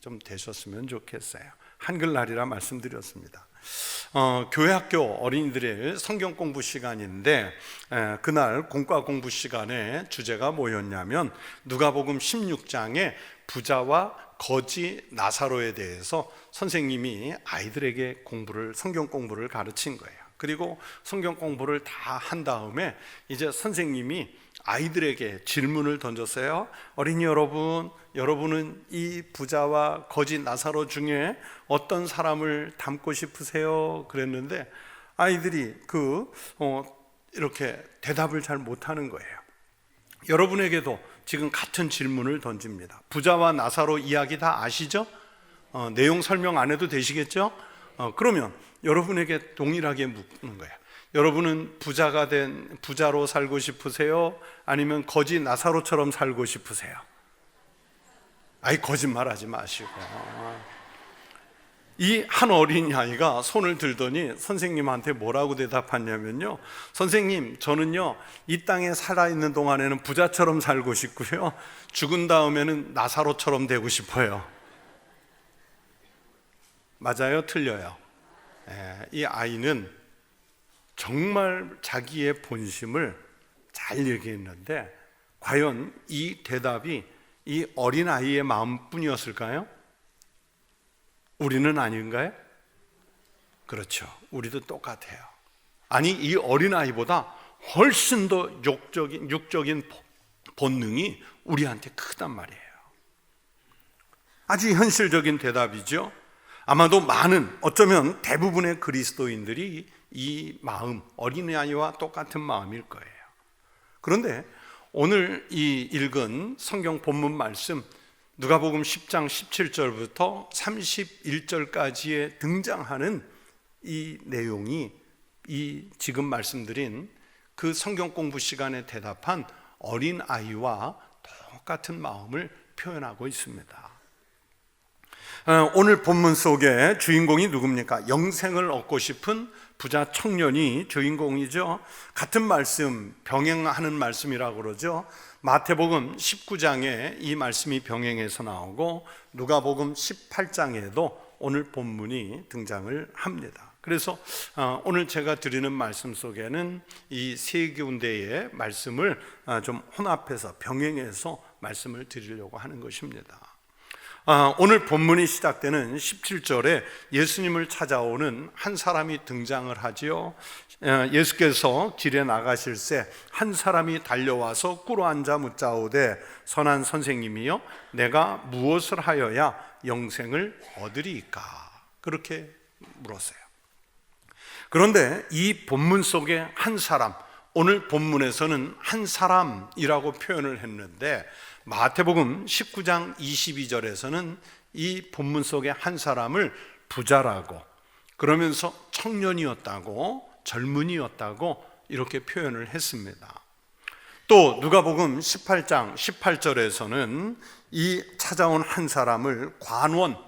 좀 되셨으면 좋겠어요. 한글날이라 말씀드렸습니다. 교회 학교 어린이들의 성경 공부 시간인데 그날 공과 공부 시간에 주제가 뭐였냐면 누가복음 16장의 부자와 거지 나사로에 대해서 선생님이 아이들에게 성경 공부를 가르친 거예요. 그리고 성경 공부를 다 한 다음에 이제 선생님이 아이들에게 질문을 던졌어요. 어린이 여러분, 여러분은 이 부자와 거지 나사로 중에 어떤 사람을 닮고 싶으세요? 그랬는데 아이들이 이렇게 대답을 잘 못하는 거예요. 여러분에게도 지금 같은 질문을 던집니다. 부자와 나사로 이야기 다 아시죠? 내용 설명 안 해도 되시겠죠? 그러면 여러분에게 동일하게 묻는 거예요. 여러분은 부자로 살고 싶으세요? 아니면 거지 나사로처럼 살고 싶으세요? 아이, 거짓말하지 마시고. 이 한 어린아이가 손을 들더니 선생님한테 뭐라고 대답했냐면요, 선생님, 저는요 이 땅에 살아있는 동안에는 부자처럼 살고 싶고요, 죽은 다음에는 나사로처럼 되고 싶어요. 맞아요? 틀려요? 이 아이는 정말 자기의 본심을 잘 얘기했는데 과연 이 대답이 이 어린아이의 마음뿐이었을까요? 우리는 아닌가요? 그렇죠. 우리도 똑같아요. 아니, 이 어린아이보다 훨씬 더 육적인 본능이 우리한테 크단 말이에요. 아주 현실적인 대답이죠. 아마도 어쩌면 대부분의 그리스도인들이 이 마음, 어린아이와 똑같은 마음일 거예요. 그런데 오늘 이 읽은 성경 본문 말씀 누가복음 10장 17절부터 31절까지에 등장하는 이 내용이 이 지금 말씀드린 그 성경 공부 시간에 대답한 어린아이와 똑같은 마음을 표현하고 있습니다. 오늘 본문 속에 주인공이 누굽니까? 영생을 얻고 싶은 부자 청년이 주인공이죠. 같은 말씀, 병행하는 말씀이라고 그러죠. 마태복음 19장에 이 말씀이 병행해서 나오고 누가복음 18장에도 오늘 본문이 등장을 합니다. 그래서 오늘 제가 드리는 말씀 속에는 이 세 군데의 말씀을 좀 혼합해서 병행해서 말씀을 드리려고 하는 것입니다. 오늘 본문이 시작되는 17절에 예수님을 찾아오는 한 사람이 등장을 하지요. 예수께서 길에 나가실새 한 사람이 달려와서 꿇어앉아 묻자오되 선한 선생님이여 내가 무엇을 하여야 영생을 얻으리이까? 그렇게 물었어요. 그런데 이 본문 속에 한 사람, 오늘 본문에서는 한 사람이라고 표현을 했는데 마태복음 19장 22절에서는 이 본문 속의 한 사람을 부자라고, 그러면서 청년이었다고, 젊은이였다고 이렇게 표현을 했습니다. 또 누가복음 18장 18절에서는 이 찾아온 한 사람을 관원,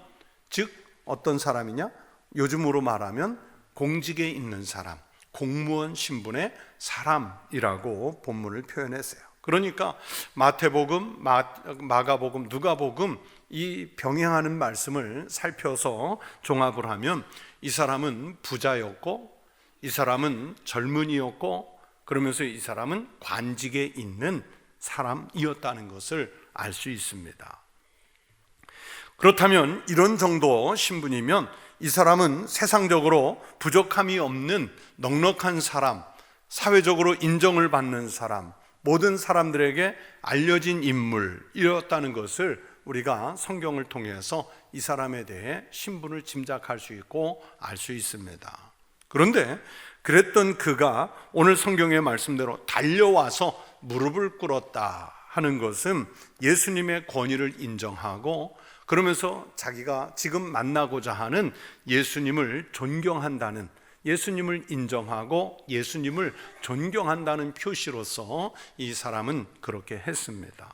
즉 어떤 사람이냐? 요즘으로 말하면 공직에 있는 사람, 공무원 신분의 사람이라고 본문을 표현했어요. 그러니까 마태복음, 마가복음, 누가복음 이 병행하는 말씀을 살펴서 종합을 하면 이 사람은 부자였고, 이 사람은 젊은이였고, 그러면서 이 사람은 관직에 있는 사람이었다는 것을 알 수 있습니다. 그렇다면 이런 정도 신분이면 이 사람은 세상적으로 부족함이 없는 넉넉한 사람, 사회적으로 인정을 받는 사람, 모든 사람들에게 알려진 인물이었다는 것을 우리가 성경을 통해서 이 사람에 대해 신분을 짐작할 수 있고 알 수 있습니다. 그런데 그랬던 그가 오늘 성경의 말씀대로 달려와서 무릎을 꿇었다 하는 것은 예수님의 권위를 인정하고, 그러면서 자기가 지금 만나고자 하는 예수님을 존경한다는, 예수님을 인정하고 예수님을 존경한다는 표시로서 이 사람은 그렇게 했습니다.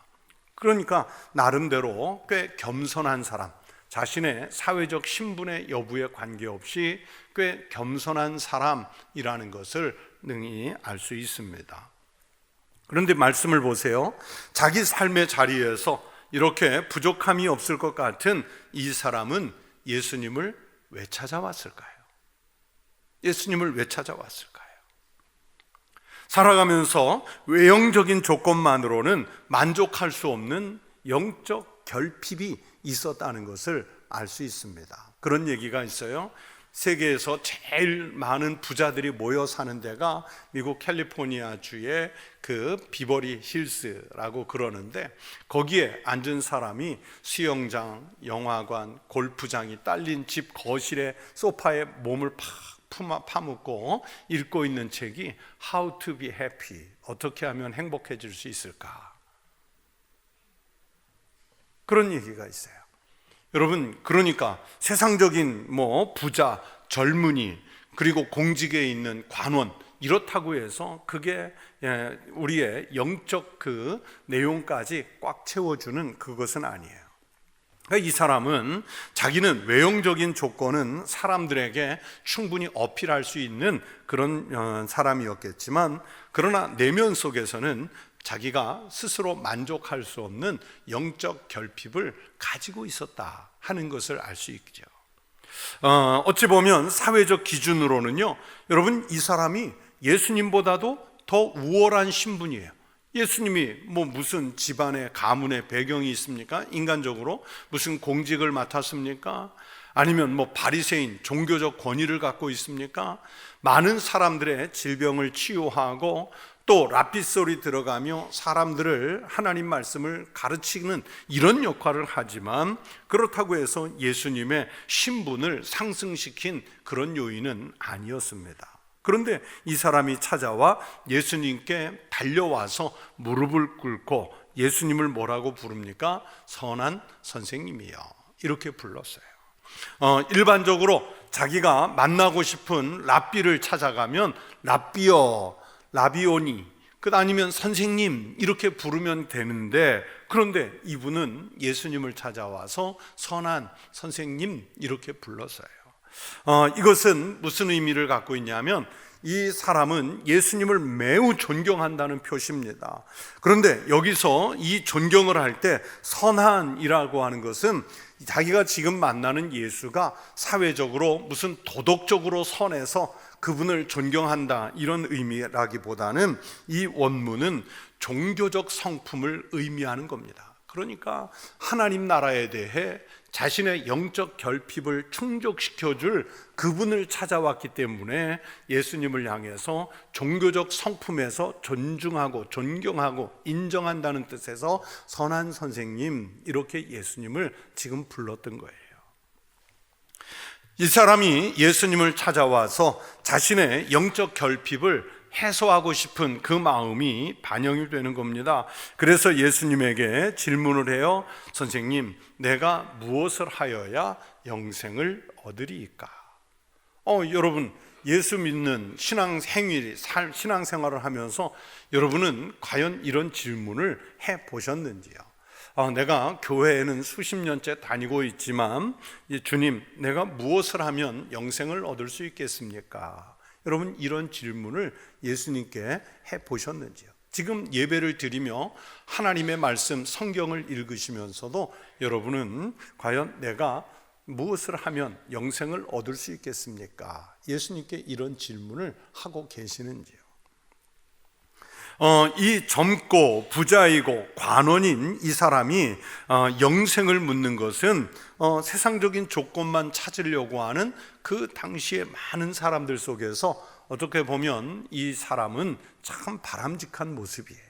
그러니까 나름대로 꽤 겸손한 사람, 자신의 사회적 신분의 여부에 관계없이 꽤 겸손한 사람이라는 것을 능히 알 수 있습니다. 그런데 말씀을 보세요. 자기 삶의 자리에서 이렇게 부족함이 없을 것 같은 이 사람은 예수님을 왜 찾아왔을까요? 예수님을 왜 찾아왔을까요? 살아가면서 외형적인 조건만으로는 만족할 수 없는 영적 결핍이 있었다는 것을 알 수 있습니다. 그런 얘기가 있어요. 세계에서 제일 많은 부자들이 모여 사는 데가 미국 캘리포니아 주의 그 비버리 힐스라고 그러는데, 거기에 앉은 사람이 수영장, 영화관, 골프장이 딸린 집 거실에 소파에 몸을 파묻고 읽고 있는 책이 How to be happy, 어떻게 하면 행복해질 수 있을까, 그런 얘기가 있어요. 여러분, 그러니까 세상적인 부자, 젊은이, 그리고 공직에 있는 관원, 이렇다고 해서 그게 우리의 영적 그 내용까지 꽉 채워주는 그것은 아니에요. 그러니까 이 사람은 자기는 외형적인 조건은 사람들에게 충분히 어필할 수 있는 그런 사람이었겠지만, 그러나 내면 속에서는 자기가 스스로 만족할 수 없는 영적 결핍을 가지고 있었다 하는 것을 알 수 있죠. 어찌 보면 사회적 기준으로는요, 여러분, 이 사람이 예수님보다도 더 우월한 신분이에요. 예수님이 무슨 집안의 가문의 배경이 있습니까? 인간적으로 무슨 공직을 맡았습니까? 아니면 바리새인 종교적 권위를 갖고 있습니까? 많은 사람들의 질병을 치유하고 또 랍빗소리 들어가며 사람들을 하나님 말씀을 가르치는 이런 역할을 하지만, 그렇다고 해서 예수님의 신분을 상승시킨 그런 요인은 아니었습니다. 그런데 이 사람이 찾아와 예수님께 달려와서 무릎을 꿇고 예수님을 뭐라고 부릅니까? 선한 선생님이요, 이렇게 불렀어요. 일반적으로 자기가 만나고 싶은 랍비를 찾아가면 랍비여, 라비오니, 아니면 선생님, 이렇게 부르면 되는데, 그런데 이분은 예수님을 찾아와서 선한 선생님, 이렇게 불렀어요. 이것은 무슨 의미를 갖고 있냐면, 이 사람은 예수님을 매우 존경한다는 표시입니다. 그런데 여기서 이 존경을 할 때 선한이라고 하는 것은 자기가 지금 만나는 예수가 사회적으로 무슨 도덕적으로 선해서 그분을 존경한다, 이런 의미라기보다는 이 원문은 종교적 성품을 의미하는 겁니다. 그러니까 하나님 나라에 대해 자신의 영적 결핍을 충족시켜줄 그분을 찾아왔기 때문에 예수님을 향해서 종교적 성품에서 존중하고 존경하고 인정한다는 뜻에서 선한 선생님, 이렇게 예수님을 지금 불렀던 거예요. 이 사람이 예수님을 찾아와서 자신의 영적 결핍을 해소하고 싶은 그 마음이 반영이 되는 겁니다. 그래서 예수님에게 질문을 해요. 선생님, 내가 무엇을 하여야 영생을 얻으리이까? 여러분, 예수 믿는 신앙생활을 하면서 여러분은 과연 이런 질문을 해보셨는지요? 내가 교회에는 수십 년째 다니고 있지만, 주님, 내가 무엇을 하면 영생을 얻을 수 있겠습니까? 여러분, 이런 질문을 예수님께 해보셨는지요? 지금 예배를 드리며 하나님의 말씀, 성경을 읽으시면서도 여러분은 과연 내가 무엇을 하면 영생을 얻을 수 있겠습니까? 예수님께 이런 질문을 하고 계시는지요? 이 젊고 부자이고 관원인 이 사람이 영생을 묻는 것은 세상적인 조건만 찾으려고 하는 그 당시의 많은 사람들 속에서 어떻게 보면 이 사람은 참 바람직한 모습이에요.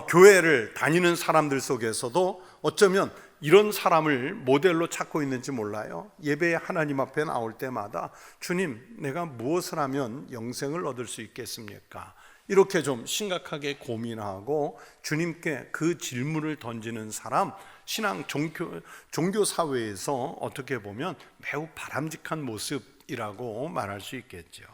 교회를 다니는 사람들 속에서도 어쩌면 이런 사람을 모델로 찾고 있는지 몰라요. 예배에 하나님 앞에 나올 때마다 주님, 내가 무엇을 하면 영생을 얻을 수 있겠습니까? 이렇게 좀 심각하게 고민하고 주님께 그 질문을 던지는 사람, 신앙 종교 사회에서 어떻게 보면 매우 바람직한 모습이라고 말할 수 있겠죠.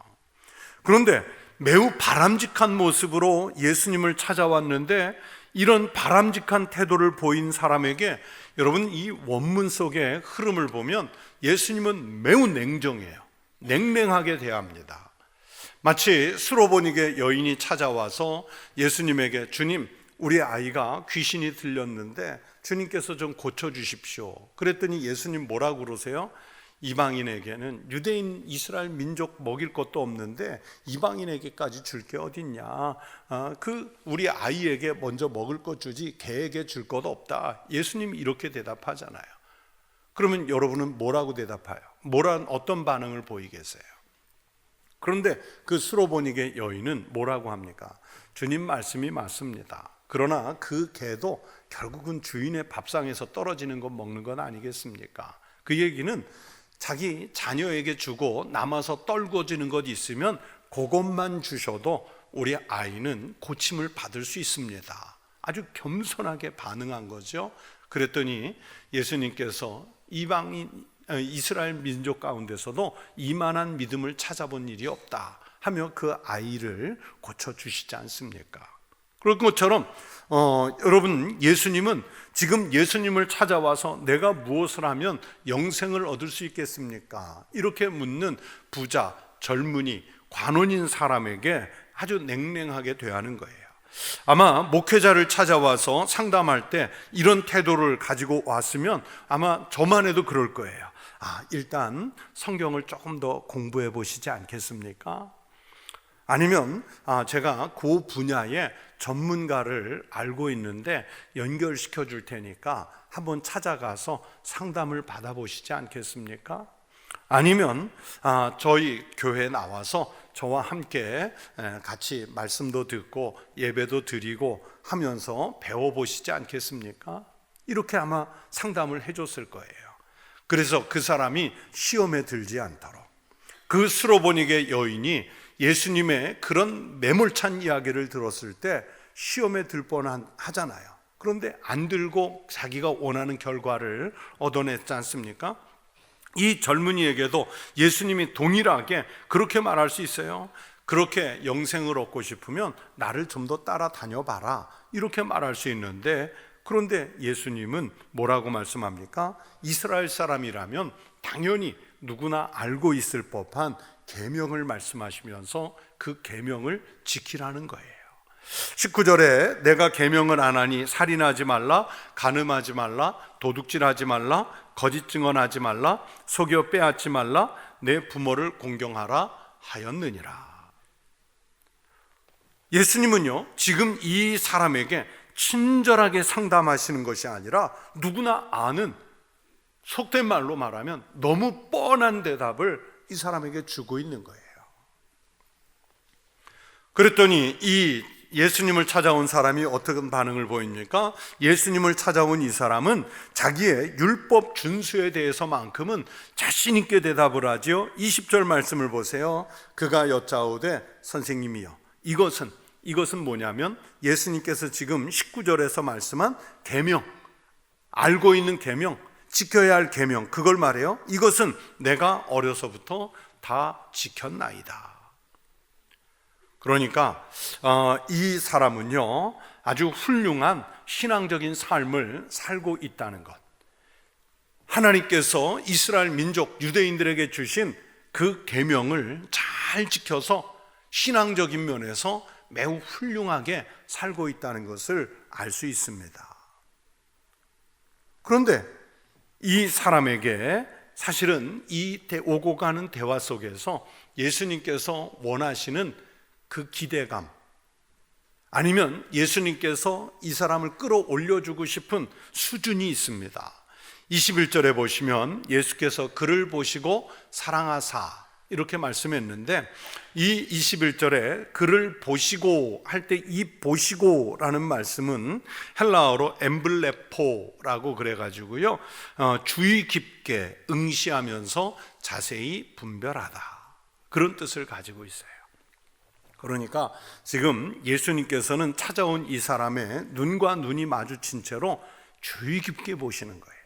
그런데 매우 바람직한 모습으로 예수님을 찾아왔는데, 이런 바람직한 태도를 보인 사람에게 여러분, 이 원문 속의 흐름을 보면 예수님은 매우 냉정해요. 냉랭하게 대합니다. 마치 수로보니게 여인이 찾아와서 예수님에게 주님, 우리 아이가 귀신이 들렸는데 주님께서 좀 고쳐주십시오. 그랬더니 예수님 뭐라고 그러세요? 이방인에게는, 유대인 이스라엘 민족 먹일 것도 없는데 이방인에게까지 줄 게 어딨냐, 우리 아이에게 먼저 먹을 것 주지 개에게 줄 것 없다. 예수님이 이렇게 대답하잖아요. 그러면 여러분은 뭐라고 대답해요? 어떤 반응을 보이겠어요? 그런데 그 수로보니게 여인은 뭐라고 합니까? 주님 말씀이 맞습니다. 그러나 그 개도 결국은 주인의 밥상에서 떨어지는 것 먹는 건 아니겠습니까? 그 얘기는 자기 자녀에게 주고 남아서 떨궈지는 것 있으면 그것만 주셔도 우리 아이는 고침을 받을 수 있습니다. 아주 겸손하게 반응한 거죠. 그랬더니 예수님께서 이스라엘 민족 가운데서도 이만한 믿음을 찾아본 일이 없다 하며 그 아이를 고쳐주시지 않습니까? 그런 것처럼 여러분, 예수님은 지금 예수님을 찾아와서 내가 무엇을 하면 영생을 얻을 수 있겠습니까? 이렇게 묻는 부자, 젊은이, 관원인 사람에게 아주 냉랭하게 대하는 거예요. 아마 목회자를 찾아와서 상담할 때 이런 태도를 가지고 왔으면 아마 저만 해도 그럴 거예요. 일단 성경을 조금 더 공부해 보시지 않겠습니까? 아니면 제가 그 분야의 전문가를 알고 있는데 연결시켜 줄 테니까 한번 찾아가서 상담을 받아보시지 않겠습니까? 아니면 저희 교회에 나와서 저와 함께 같이 말씀도 듣고 예배도 드리고 하면서 배워보시지 않겠습니까? 이렇게 아마 상담을 해줬을 거예요. 그래서 그 사람이 시험에 들지 않도록, 그 수로보니게 여인이 예수님의 그런 매몰찬 이야기를 들었을 때 시험에 들 뻔하잖아요. 그런데 안 들고 자기가 원하는 결과를 얻어냈지 않습니까? 이 젊은이에게도 예수님이 동일하게 그렇게 말할 수 있어요. 그렇게 영생을 얻고 싶으면 나를 좀 더 따라다녀 봐라, 이렇게 말할 수 있는데, 그런데 예수님은 뭐라고 말씀합니까? 이스라엘 사람이라면 당연히 누구나 알고 있을 법한 계명을 말씀하시면서 그 계명을 지키라는 거예요. 19절에 내가 계명을 안 하니 살인하지 말라, 간음하지 말라, 도둑질하지 말라, 거짓 증언하지 말라, 속여 빼앗지 말라, 내 부모를 공경하라 하였느니라. 예수님은요, 지금 이 사람에게 친절하게 상담하시는 것이 아니라 누구나 아는, 속된 말로 말하면 너무 뻔한 대답을 이 사람에게 주고 있는 거예요. 그랬더니 이 예수님을 찾아온 사람이 어떤 반응을 보입니까? 예수님을 찾아온 이 사람은 자기의 율법 준수에 대해서만큼은 자신 있게 대답을 하죠. 20절 말씀을 보세요. 그가 여짜오되 선생님이여, 이것은 뭐냐면 예수님께서 지금 19절에서 말씀한 계명, 알고 있는 계명, 지켜야 할 계명, 그걸 말해요. 이것은 내가 어려서부터 다 지켰나이다. 그러니까 이 사람은요, 아주 훌륭한 신앙적인 삶을 살고 있다는 것, 하나님께서 이스라엘 민족 유대인들에게 주신 그 계명을 잘 지켜서 신앙적인 면에서 매우 훌륭하게 살고 있다는 것을 알 수 있습니다. 그런데 이 사람에게 사실은 이 오고 가는 대화 속에서 예수님께서 원하시는 그 기대감, 아니면 예수님께서 이 사람을 끌어올려주고 싶은 수준이 있습니다. 21절에 보시면 예수께서 그를 보시고 사랑하사 이렇게 말씀했는데, 이 21절에 그를 보시고 할 때 이 보시고라는 말씀은 헬라어로 엠블레포라고 그래가지고요, 주의 깊게 응시하면서 자세히 분별하다, 그런 뜻을 가지고 있어요. 그러니까 지금 예수님께서는 찾아온 이 사람의 눈과 눈이 마주친 채로 주의 깊게 보시는 거예요.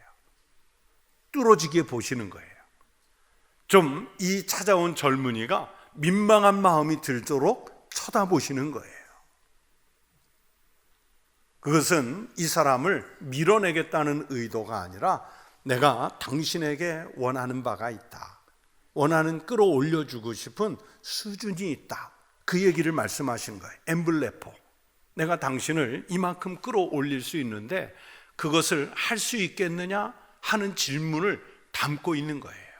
뚫어지게 보시는 거예요. 좀 이 찾아온 젊은이가 민망한 마음이 들도록 쳐다보시는 거예요. 그것은 이 사람을 밀어내겠다는 의도가 아니라 내가 당신에게 원하는 바가 있다, 원하는 끌어올려주고 싶은 수준이 있다, 그 얘기를 말씀하신 거예요. 엠블레포, 내가 당신을 이만큼 끌어올릴 수 있는데 그것을 할 수 있겠느냐 하는 질문을 담고 있는 거예요.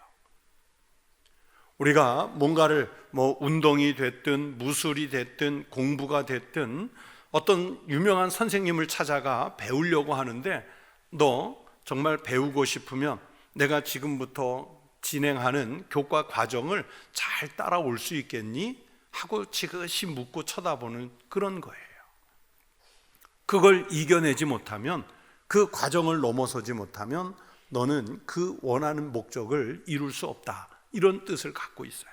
우리가 뭔가를 운동이 됐든 무술이 됐든 공부가 됐든 어떤 유명한 선생님을 찾아가 배우려고 하는데, 너 정말 배우고 싶으면 내가 지금부터 진행하는 교과 과정을 잘 따라올 수 있겠니? 하고 지그시 묻고 쳐다보는 그런 거예요. 그걸 이겨내지 못하면, 그 과정을 넘어서지 못하면 너는 그 원하는 목적을 이룰 수 없다, 이런 뜻을 갖고 있어요.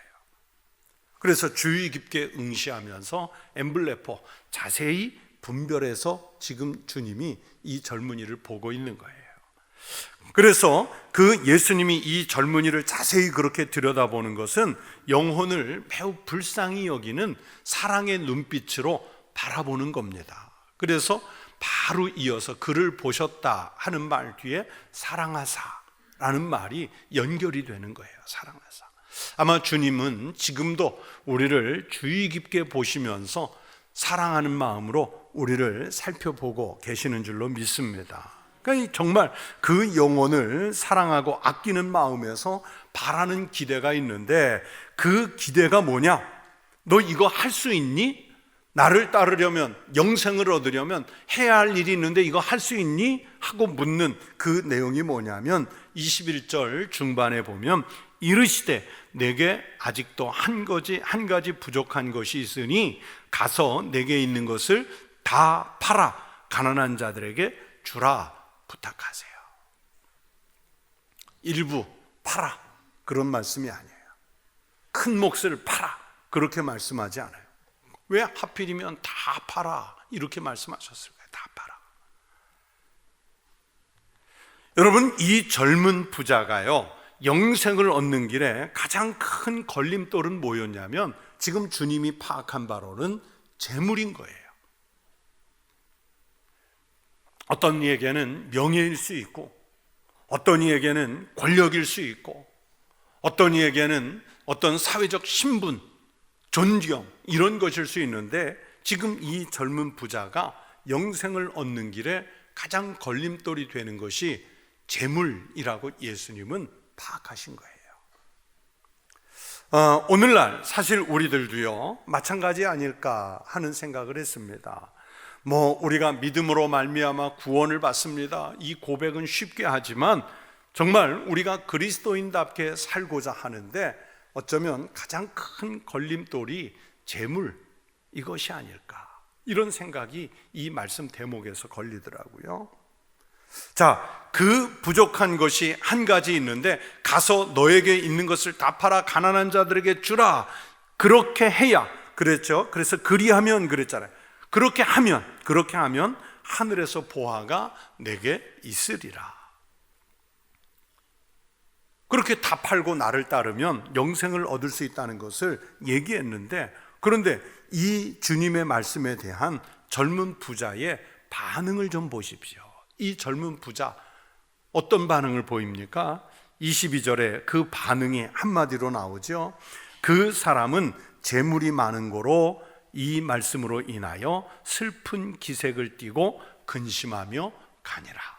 그래서 주의 깊게 응시하면서 엠블레포 자세히 분별해서 지금 주님이 이 젊은이를 보고 있는 거예요. 그래서 그 예수님이 이 젊은이를 자세히 그렇게 들여다보는 것은 영혼을 매우 불쌍히 여기는 사랑의 눈빛으로 바라보는 겁니다. 그래서 바로 이어서 그를 보셨다 하는 말 뒤에 사랑하사라는 말이 연결이 되는 거예요. 사랑하사. 아마 주님은 지금도 우리를 주의 깊게 보시면서 사랑하는 마음으로 우리를 살펴보고 계시는 줄로 믿습니다. 그러니까 정말 그 영혼을 사랑하고 아끼는 마음에서 바라는 기대가 있는데, 그 기대가 뭐냐? 너 이거 할 수 있니? 나를 따르려면, 영생을 얻으려면 해야 할 일이 있는데 이거 할 수 있니? 하고 묻는 그 내용이 뭐냐면 21절 중반에 보면 이르시되 내게 아직도 한 가지 부족한 것이 있으니 가서 내게 있는 것을 다 팔아 가난한 자들에게 주라 부탁하세요. 일부 팔아, 그런 말씀이 아니에요. 큰 몫을 팔아, 그렇게 말씀하지 않아요. 왜 하필이면 다 팔아 이렇게 말씀하셨을까요? 다 팔아. 여러분, 이 젊은 부자가요, 영생을 얻는 길에 가장 큰 걸림돌은 뭐였냐면, 지금 주님이 파악한 바로는 재물인 거예요. 어떤 이에게는 명예일 수 있고, 어떤 이에게는 권력일 수 있고, 어떤 이에게는 어떤 사회적 신분, 존경, 이런 것일 수 있는데, 지금 이 젊은 부자가 영생을 얻는 길에 가장 걸림돌이 되는 것이 재물이라고 예수님은 파악하신 거예요. 오늘날 사실 우리들도요 마찬가지 아닐까 하는 생각을 했습니다. 우리가 믿음으로 말미암아 구원을 받습니다, 이 고백은 쉽게 하지만 정말 우리가 그리스도인답게 살고자 하는데 어쩌면 가장 큰 걸림돌이 재물, 이것이 아닐까, 이런 생각이 이 말씀 대목에서 걸리더라고요. 자, 그 부족한 것이 한 가지 있는데 가서 너에게 있는 것을 다 팔아 가난한 자들에게 주라, 그렇게 해야 그랬죠. 그래서 그리하면 그랬잖아요. 그렇게 하면 하늘에서 보화가 내게 있으리라. 그렇게 다 팔고 나를 따르면 영생을 얻을 수 있다는 것을 얘기했는데, 그런데 이 주님의 말씀에 대한 젊은 부자의 반응을 좀 보십시오. 이 젊은 부자 어떤 반응을 보입니까? 22절에 그 반응이 한마디로 나오죠. 그 사람은 재물이 많은 고로 이 말씀으로 인하여 슬픈 기색을 띠고 근심하며 가니라.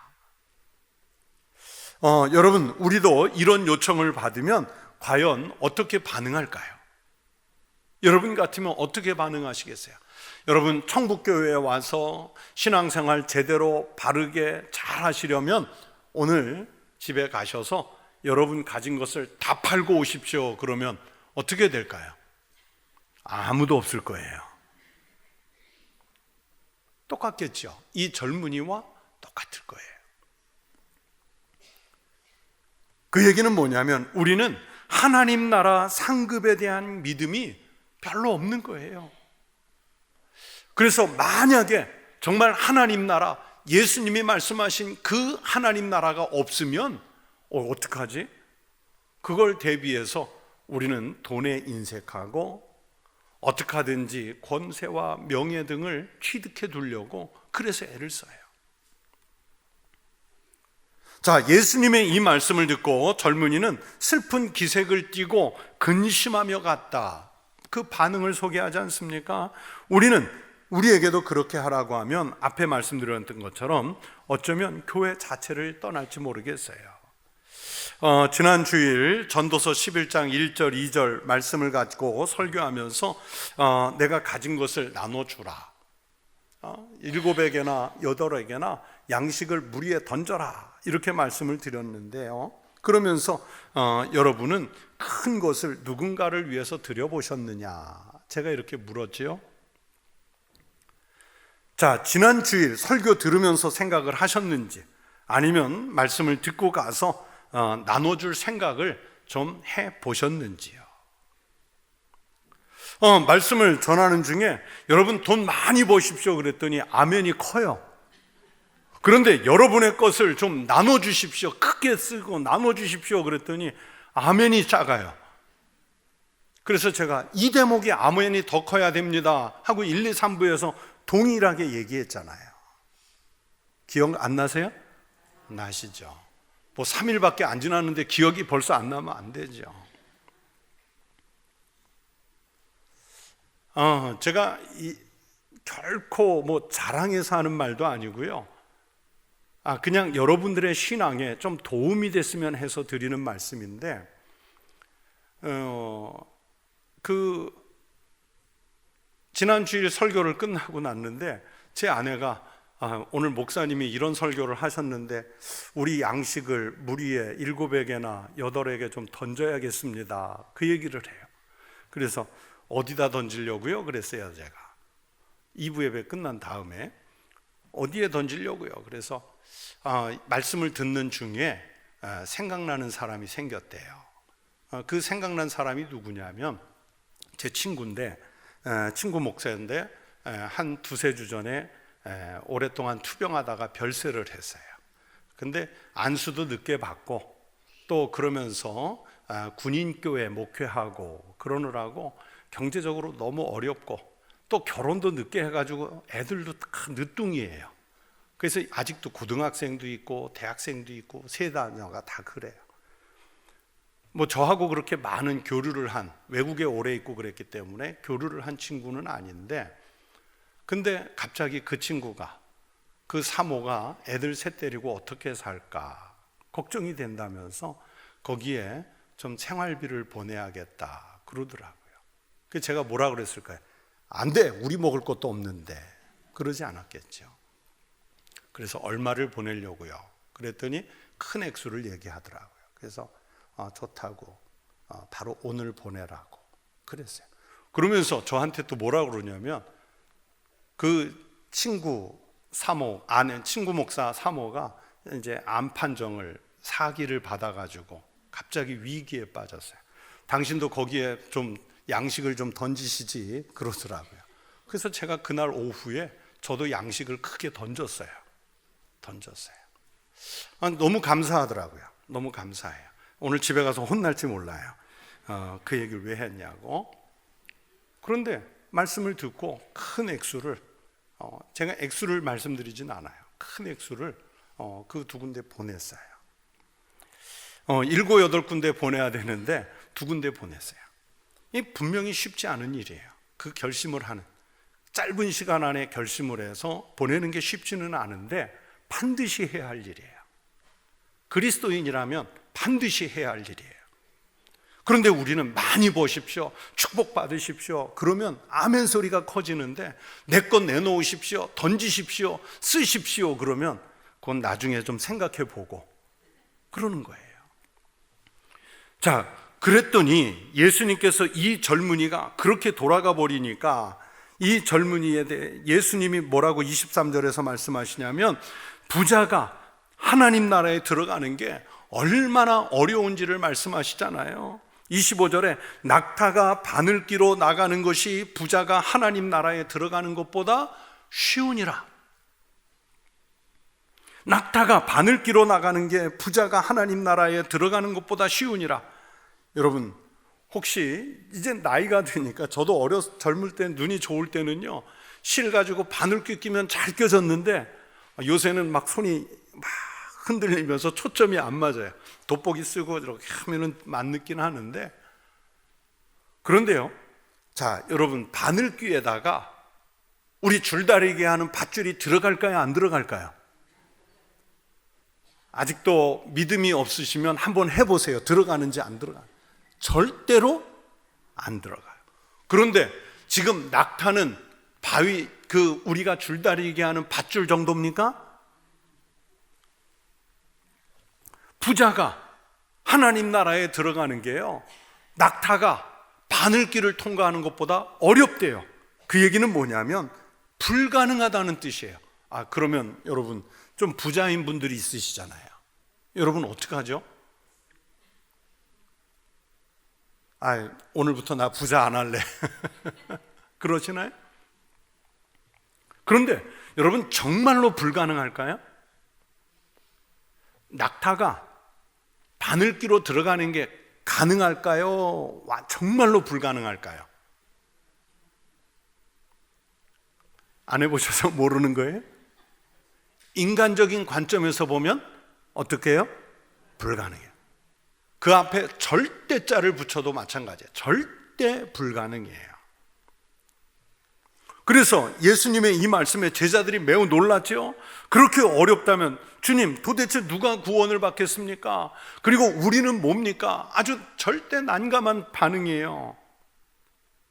여러분, 우리도 이런 요청을 받으면 과연 어떻게 반응할까요? 여러분 같으면 어떻게 반응하시겠어요? 여러분, 천국교회에 와서 신앙생활 제대로 바르게 잘 하시려면 오늘 집에 가셔서 여러분 가진 것을 다 팔고 오십시오. 그러면 어떻게 될까요? 아무도 없을 거예요. 똑같겠죠. 이 젊은이와 똑같을 거예요. 그 얘기는 뭐냐면 우리는 하나님 나라 상급에 대한 믿음이 별로 없는 거예요. 그래서 만약에 정말 하나님 나라, 예수님이 말씀하신 그 하나님 나라가 없으면 어떡하지? 그걸 대비해서 우리는 돈에 인색하고 어떻게 하든지 권세와 명예 등을 취득해 두려고 그래서 애를 써요. 자, 예수님의 이 말씀을 듣고 젊은이는 슬픈 기색을 띠고 근심하며 갔다. 그 반응을 소개하지 않습니까? 우리는 우리에게도 그렇게 하라고 하면 앞에 말씀드렸던 것처럼 어쩌면 교회 자체를 떠날지 모르겠어요. 지난 주일 전도서 11장 1절 2절 말씀을 가지고 설교하면서 내가 가진 것을 나눠주라, 7에게나 8에게나 양식을 무리에 던져라, 이렇게 말씀을 드렸는데요. 그러면서 여러분은 큰 것을 누군가를 위해서 드려보셨느냐, 제가 이렇게 물었지요. 자, 지난 주일 설교 들으면서 생각을 하셨는지, 아니면 말씀을 듣고 가서 나눠줄 생각을 좀 해보셨는지요. 말씀을 전하는 중에 여러분 돈 많이 버십시오 그랬더니 아멘이 커요. 그런데 여러분의 것을 좀 나눠주십시오, 크게 쓰고 나눠주십시오 그랬더니 아멘이 작아요. 그래서 제가 이 대목이 아멘이 더 커야 됩니다 하고 1, 2, 3부에서 동일하게 얘기했잖아요. 기억 안 나세요? 나시죠? 뭐 3일밖에 안 지났는데 기억이 벌써 안 나면 안 되죠. 제가 결코 뭐 자랑해서 하는 말도 아니고요. 그냥 여러분들의 신앙에 좀 도움이 됐으면 해서 드리는 말씀인데, 지난 주일 설교를 끝나고 났는데 제 아내가 오늘 목사님이 이런 설교를 하셨는데 우리 양식을 무리에 7에게나 8에게 좀 던져야겠습니다, 그 얘기를 해요. 그래서 어디다 던지려고요? 그랬어요. 제가 2부 예배 끝난 다음에 어디에 던지려고요? 그래서 말씀을 듣는 중에 생각나는 사람이 생겼대요. 그 생각난 사람이 누구냐면 제 친구인데, 친구 목사인데 한 2-3주 전에 오랫동안 투병하다가 별세를 했어요. 근데 안수도 늦게 받고 또 그러면서 군인교회 목회하고 그러느라고 경제적으로 너무 어렵고 또 결혼도 늦게 해가지고 애들도 다 늦둥이에요. 그래서 아직도 고등학생도 있고 대학생도 있고 세 자녀가 다 그래요. 뭐 저하고 그렇게 많은 교류를 한, 외국에 오래 있고 그랬기 때문에 교류를 한 친구는 아닌데, 근데 갑자기 그 친구가, 그 사모가 애들 셋 데리고 어떻게 살까 걱정이 된다면서 거기에 좀 생활비를 보내야겠다 그러더라고요. 그래서 제가 뭐라 그랬을까요? 안 돼, 우리 먹을 것도 없는데. 그러지 않았겠죠. 그래서 얼마를 보내려고요? 그랬더니 큰 액수를 얘기하더라고요. 그래서 좋다고, 바로 오늘 보내라고 그랬어요. 그러면서 저한테 또 뭐라 그러냐면, 그 친구 사모, 친구 목사 사모가 이제 암 판정을, 사기를 받아가지고 갑자기 위기에 빠졌어요. 당신도 거기에 좀 양식을 좀 던지시지 그러더라고요. 그래서 제가 그날 오후에 저도 양식을 크게 던졌어요. 너무 감사하더라고요. 너무 감사해요. 오늘 집에 가서 혼날지 몰라요. 그 얘기를 왜 했냐고. 그런데 말씀을 듣고 큰 액수를, 제가 액수를 말씀드리진 않아요. 큰 액수를 그 2군데 보냈어요. 7, 8군데 보내야 되는데 2군데 보냈어요. 이 분명히 쉽지 않은 일이에요. 그 결심을 하는, 짧은 시간 안에 결심을 해서 보내는 게 쉽지는 않은데 반드시 해야 할 일이에요. 그리스도인이라면 반드시 해야 할 일이에요. 그런데 우리는 많이 버십시오, 축복받으십시오 그러면 아멘 소리가 커지는데, 내 것 내놓으십시오, 던지십시오, 쓰십시오 그러면 그건 나중에 좀 생각해 보고 그러는 거예요. 자, 그랬더니 예수님께서 이 젊은이가 그렇게 돌아가 버리니까 이 젊은이에 대해 예수님이 뭐라고 23절에서 말씀하시냐면, 부자가 하나님 나라에 들어가는 게 얼마나 어려운지를 말씀하시잖아요. 25절에 낙타가 바늘기로 나가는 것이 부자가 하나님 나라에 들어가는 것보다 쉬우니라. 낙타가 바늘기로 나가는 게 부자가 하나님 나라에 들어가는 것보다 쉬우니라. 여러분, 혹시 이제 나이가 드니까, 저도 젊을 때 눈이 좋을 때는요, 실 가지고 바늘귀 끼면 잘 껴졌는데 요새는 막 손이 막 흔들리면서 초점이 안 맞아요. 돋보기 쓰고 이렇게 하면은 맞느긴 하는데, 그런데요, 자 여러분, 바늘귀에다가 우리 줄다리게 하는 밧줄이 들어갈까요? 안 들어갈까요? 아직도 믿음이 없으시면 한번 해보세요. 들어가는지 안 들어가요? 절대로 안 들어가요. 그런데 지금 낙타는 바위, 우리가 줄다리게 하는 밧줄 정도입니까? 부자가 하나님 나라에 들어가는 게요, 낙타가 바늘길을 통과하는 것보다 어렵대요. 그 얘기는 뭐냐면 불가능하다는 뜻이에요. 그러면 여러분, 좀 부자인 분들이 있으시잖아요. 여러분 어떡하죠? 오늘부터 나 부자 안 할래. 그러시나요? 그런데 여러분, 정말로 불가능할까요? 낙타가 바늘기로 들어가는 게 가능할까요? 정말로 불가능할까요? 안 해보셔서 모르는 거예요? 인간적인 관점에서 보면 어떻게 해요? 불가능해요. 그 앞에 절대자를 붙여도 마찬가지예요. 절대 불가능이에요. 그래서 예수님의 이 말씀에 제자들이 매우 놀랐죠. 그렇게 어렵다면 주님, 도대체 누가 구원을 받겠습니까? 그리고 우리는 뭡니까? 아주 절대 난감한 반응이에요.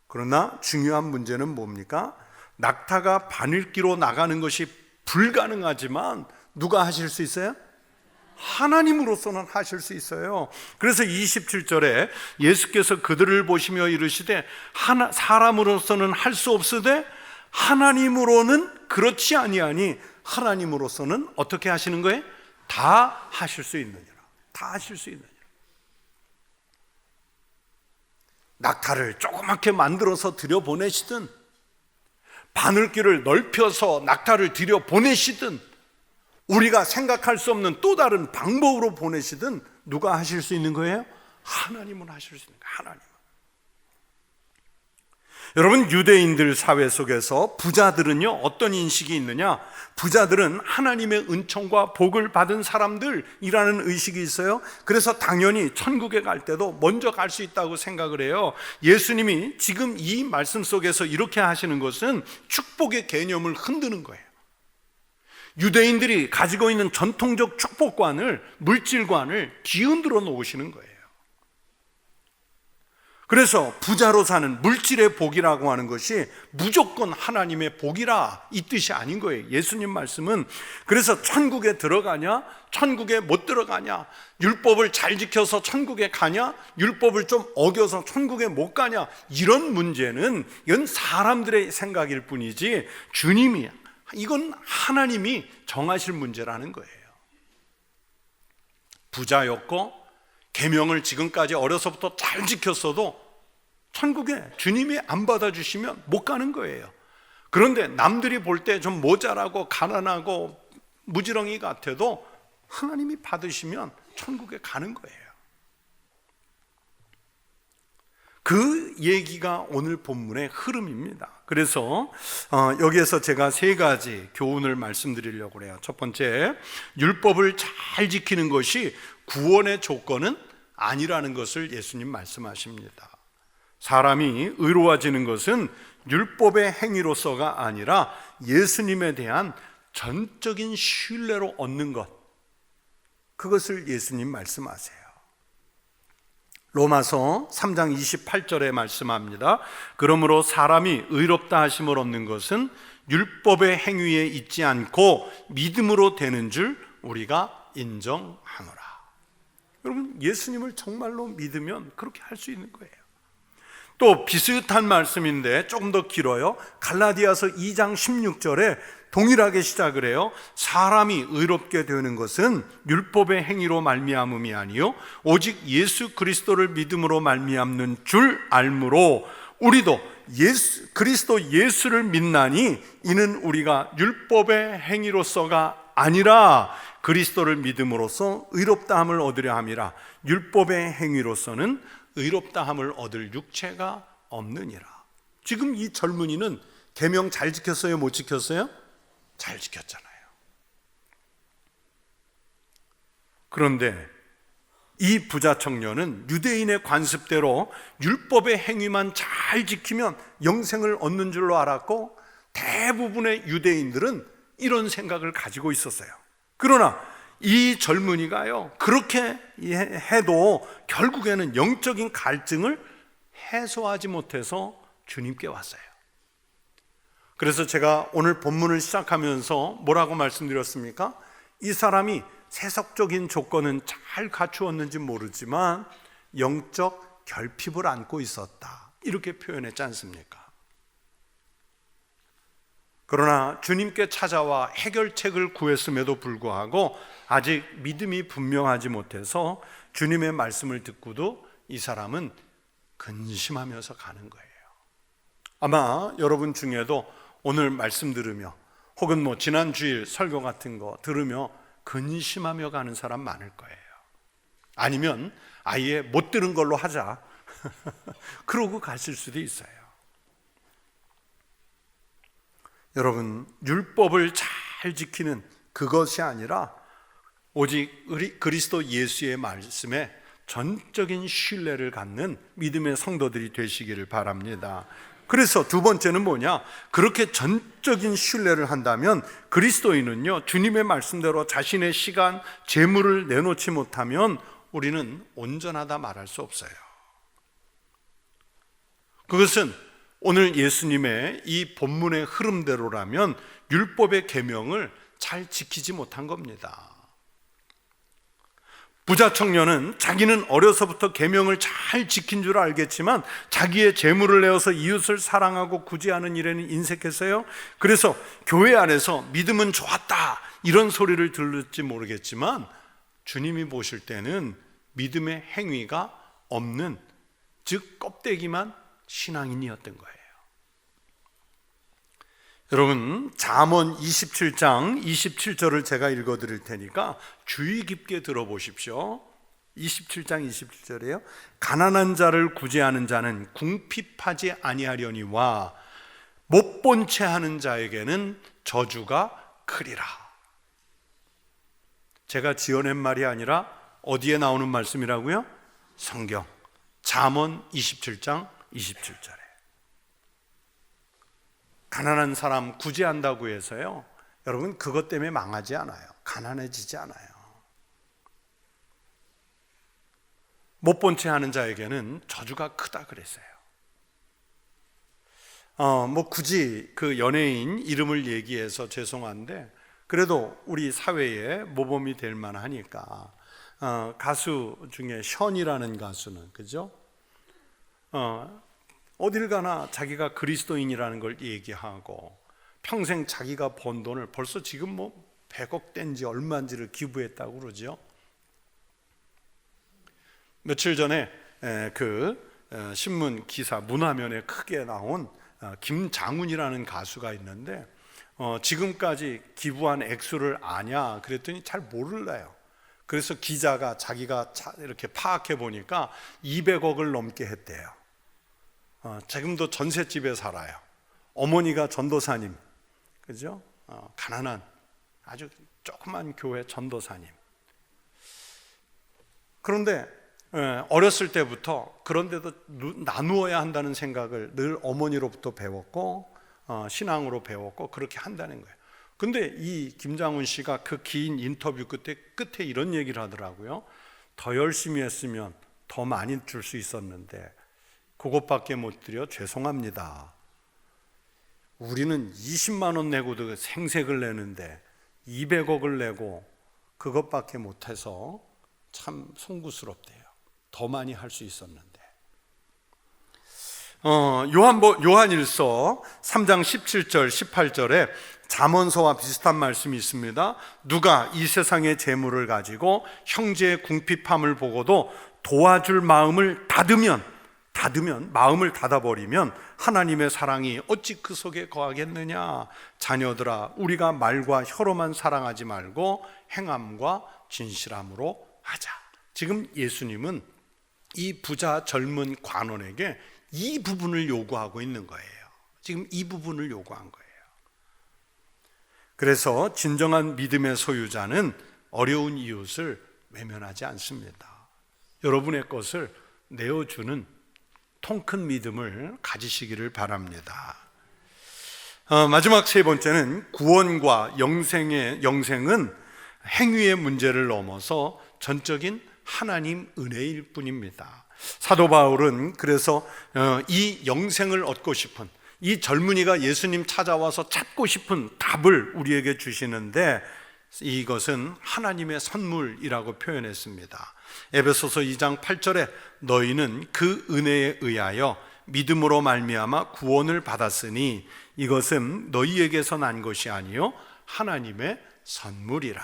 그러나 중요한 문제는 뭡니까? 낙타가 바늘기로 나가는 것이 불가능하지만 누가 하실 수 있어요? 하나님으로서는 하실 수 있어요. 그래서 27절에 예수께서 그들을 보시며 이르시되 사람으로서는 할 수 없으되 하나님으로는 그렇지 아니하니 하나님으로서는 어떻게 하시는 거예요? 다 하실 수 있느니라. 다 하실 수 있느니라. 낙타를 조그맣게 만들어서 들여보내시든 바늘길을 넓혀서 낙타를 들여보내시든 우리가 생각할 수 없는 또 다른 방법으로 보내시든 누가 하실 수 있는 거예요? 하나님은 하실 수 있는 거예요. 하나님. 여러분, 유대인들 사회 속에서 부자들은요, 어떤 인식이 있느냐? 부자들은 하나님의 은총과 복을 받은 사람들이라는 의식이 있어요. 그래서 당연히 천국에 갈 때도 먼저 갈 수 있다고 생각을 해요. 예수님이 지금 이 말씀 속에서 이렇게 하시는 것은 축복의 개념을 흔드는 거예요. 유대인들이 가지고 있는 전통적 축복관을, 물질관을 뒤흔들어 놓으시는 거예요. 그래서 부자로 사는 물질의 복이라고 하는 것이 무조건 하나님의 복이라 이 뜻이 아닌 거예요. 예수님 말씀은 그래서 천국에 들어가냐, 천국에 못 들어가냐, 율법을 잘 지켜서 천국에 가냐, 율법을 좀 어겨서 천국에 못 가냐, 이런 문제는 이건 사람들의 생각일 뿐이지 주님이, 이건 하나님이 정하실 문제라는 거예요. 부자였고 계명을 지금까지 어려서부터 잘 지켰어도 천국에 주님이 안 받아주시면 못 가는 거예요. 그런데 남들이 볼 때 좀 모자라고 가난하고 무지렁이 같아도 하나님이 받으시면 천국에 가는 거예요. 그 얘기가 오늘 본문의 흐름입니다. 그래서 여기에서 제가 세 가지 교훈을 말씀드리려고 해요. 첫 번째, 율법을 잘 지키는 것이 구원의 조건은 아니라는 것을 예수님 말씀하십니다. 사람이 의로워지는 것은 율법의 행위로서가 아니라 예수님에 대한 전적인 신뢰로 얻는 것, 그것을 예수님 말씀하세요. 로마서 3장 28절에 말씀합니다. 그러므로 사람이 의롭다 하심을 얻는 것은 율법의 행위에 있지 않고 믿음으로 되는 줄 우리가 인정하노라. 여러분, 예수님을 정말로 믿으면 그렇게 할 수 있는 거예요. 또 비슷한 말씀인데 조금 더 길어요. 갈라디아서 2장 16절에 동일하게 시작을 해요. 사람이 의롭게 되는 것은 율법의 행위로 말미암음이 아니요 오직 예수 그리스도를 믿음으로 말미암는 줄 알므로 우리도 그리스도 예수를 믿나니 이는 우리가 율법의 행위로서가 아니라 그리스도를 믿음으로써 의롭다함을 얻으려 함이라. 율법의 행위로서는 의롭다함을 얻을 육체가 없느니라. 지금 이 젊은이는 계명 잘 지켰어요? 못 지켰어요? 잘 지켰잖아요. 그런데 이 부자 청년은 유대인의 관습대로 율법의 행위만 잘 지키면 영생을 얻는 줄로 알았고 대부분의 유대인들은 이런 생각을 가지고 있었어요. 그러나 이 젊은이가요, 그렇게 해도 결국에는 영적인 갈증을 해소하지 못해서 주님께 왔어요. 그래서 제가 오늘 본문을 시작하면서 뭐라고 말씀드렸습니까? 이 사람이 세속적인 조건은 잘 갖추었는지 모르지만 영적 결핍을 안고 있었다, 이렇게 표현했지 않습니까? 그러나 주님께 찾아와 해결책을 구했음에도 불구하고 아직 믿음이 분명하지 못해서 주님의 말씀을 듣고도 이 사람은 근심하면서 가는 거예요. 아마 여러분 중에도 오늘 말씀 들으며 혹은 지난 주일 설교 같은 거 들으며 근심하며 가는 사람 많을 거예요. 아니면 아예 못 들은 걸로 하자 그러고 가실 수도 있어요. 여러분, 율법을 잘 지키는 그것이 아니라 오직 그리스도 예수의 말씀에 전적인 신뢰를 갖는 믿음의 성도들이 되시기를 바랍니다. 그래서 두 번째는 뭐냐? 그렇게 전적인 신뢰를 한다면 그리스도인은요, 주님의 말씀대로 자신의 시간, 재물을 내놓지 못하면 우리는 온전하다 말할 수 없어요. 그것은 오늘 예수님의 이 본문의 흐름대로라면 율법의 계명을 잘 지키지 못한 겁니다. 부자 청년은 자기는 어려서부터 계명을 잘 지킨 줄 알겠지만 자기의 재물을 내어서 이웃을 사랑하고 구제하는 일에는 인색했어요. 그래서 교회 안에서 믿음은 좋았다 이런 소리를 들을지 모르겠지만 주님이 보실 때는 믿음의 행위가 없는, 즉 껍데기만 신앙인이었던 거예요. 여러분, 잠언 27장 27절을 제가 읽어드릴 테니까 주의 깊게 들어보십시오. 27장 27절이에요. 가난한 자를 구제하는 자는 궁핍하지 아니하려니와 못 본 채 하는 자에게는 저주가 크리라. 제가 지어낸 말이 아니라 어디에 나오는 말씀이라고요? 성경 잠언 27장 27절에 가난한 사람 구제한다고 해서요, 여러분 그것 때문에 망하지 않아요. 가난해지지 않아요. 못 본 채 하는 자에게는 저주가 크다 그랬어요. 굳이 그 연예인 이름을 얘기해서 죄송한데 그래도 우리 사회에 모범이 될 만하니까 가수 중에 션이라는 가수는, 그죠? 어딜 가나 자기가 그리스도인이라는 걸 얘기하고 평생 자기가 번 돈을 벌써 지금 100억 된지 얼마인지를 기부했다고 그러죠. 며칠 전에 그 신문 기사 문화면에 크게 나온 김장훈이라는 가수가 있는데 지금까지 기부한 액수를 아냐 그랬더니 잘 모를래요. 그래서 기자가 자기가 이렇게 파악해 보니까 200억을 넘게 했대요. 지금도 전셋집에 살아요. 어머니가 전도사님, 그죠? 가난한 아주 조그만 교회 전도사님. 그런데 어렸을 때부터 그런데도 나누어야 한다는 생각을 늘 어머니로부터 배웠고 신앙으로 배웠고 그렇게 한다는 거예요. 근데 이 김장훈 씨가 그 긴 인터뷰 끝에 이런 얘기를 하더라고요. 더 열심히 했으면 더 많이 줄 수 있었는데 그것밖에 못 드려 죄송합니다. 우리는 20만 원 내고도 생색을 내는데 200억을 내고 그것밖에 못해서 참 송구스럽대요. 더 많이 할 수 있었는데. 요한일서 3장 17절 18절에 잠언서와 비슷한 말씀이 있습니다. 누가 이 세상의 재물을 가지고 형제의 궁핍함을 보고도 도와줄 마음을 닫으면 마음을 닫아버리면 하나님의 사랑이 어찌 그 속에 거하겠느냐. 자녀들아, 우리가 말과 혀로만 사랑하지 말고 행함과 진실함으로 하자. 지금 예수님은 이 부자 젊은 관원에게 이 부분을 요구하고 있는 거예요. 지금 이 부분을 요구한 거예요. 그래서 진정한 믿음의 소유자는 어려운 이웃을 외면하지 않습니다. 여러분의 것을 내어주는 통 큰 믿음을 가지시기를 바랍니다. 마지막 세 번째는 구원과 영생은 행위의 문제를 넘어서 전적인 하나님 은혜일 뿐입니다. 사도 바울은 그래서 이 영생을 얻고 싶은, 이 젊은이가 예수님 찾아와서 찾고 싶은 답을 우리에게 주시는데, 이것은 하나님의 선물이라고 표현했습니다. 에베소서 2장 8절에 너희는 그 은혜에 의하여 믿음으로 말미암아 구원을 받았으니 이것은 너희에게서 난 것이 아니요 하나님의 선물이라.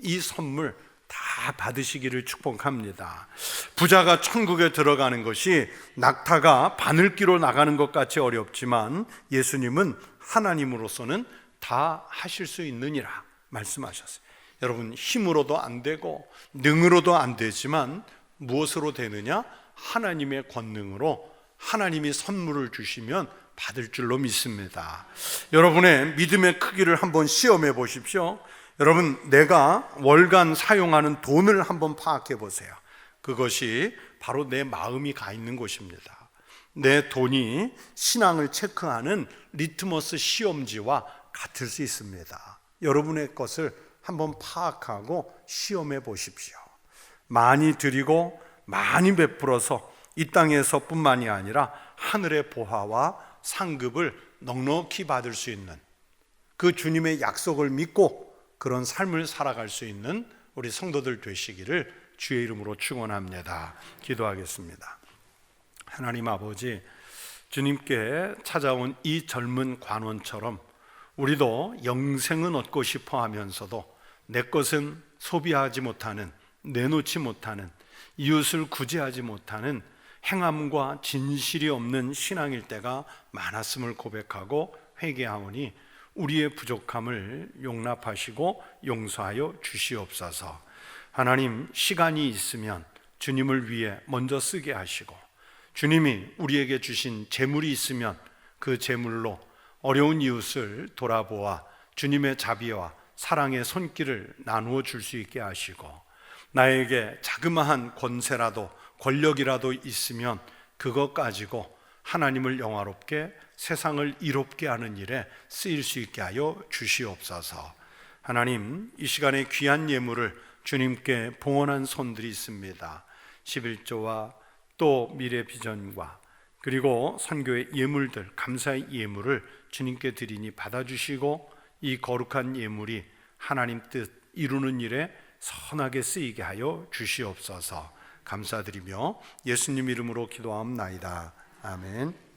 이 선물 다 받으시기를 축복합니다. 부자가 천국에 들어가는 것이 낙타가 바늘기로 나가는 것 같이 어렵지만 예수님은 하나님으로서는 다 하실 수 있느니라 말씀하셨어요. 여러분, 힘으로도 안 되고 능으로도 안 되지만 무엇으로 되느냐? 하나님의 권능으로 하나님이 선물을 주시면 받을 줄로 믿습니다. 여러분의 믿음의 크기를 한번 시험해 보십시오. 여러분, 내가 월간 사용하는 돈을 한번 파악해 보세요. 그것이 바로 내 마음이 가 있는 곳입니다. 내 돈이 신앙을 체크하는 리트머스 시험지와 같을 수 있습니다. 여러분의 것을 한번 파악하고 시험해 보십시오. 많이 드리고 많이 베풀어서 이 땅에서 뿐만이 아니라 하늘의 보화와 상급을 넉넉히 받을 수 있는, 그 주님의 약속을 믿고 그런 삶을 살아갈 수 있는 우리 성도들 되시기를 주의 이름으로 축원합니다. 기도하겠습니다. 하나님 아버지, 주님께 찾아온 이 젊은 관원처럼 우리도 영생은 얻고 싶어 하면서도 내 것은 소비하지 못하는, 내놓지 못하는, 이웃을 구제하지 못하는 행함과 진실이 없는 신앙일 때가 많았음을 고백하고 회개하오니 우리의 부족함을 용납하시고 용서하여 주시옵소서. 하나님, 시간이 있으면 주님을 위해 먼저 쓰게 하시고, 주님이 우리에게 주신 재물이 있으면 그 재물로 어려운 이웃을 돌아보아 주님의 자비와 사랑의 손길을 나누어 줄 수 있게 하시고, 나에게 자그마한 권세라도 권력이라도 있으면 그것 가지고 하나님을 영화롭게, 세상을 이롭게 하는 일에 쓰일 수 있게 하여 주시옵소서. 하나님, 이 시간에 귀한 예물을 주님께 봉헌한 손들이 있습니다. 11조와 또 미래 비전과 그리고 선교의 예물들, 감사의 예물을 주님께 드리니 받아주시고 이 거룩한 예물이 하나님 뜻 이루는 일에 선하게 쓰이게 하여 주시옵소서. 감사드리며 예수님 이름으로 기도하옵나이다. 아멘.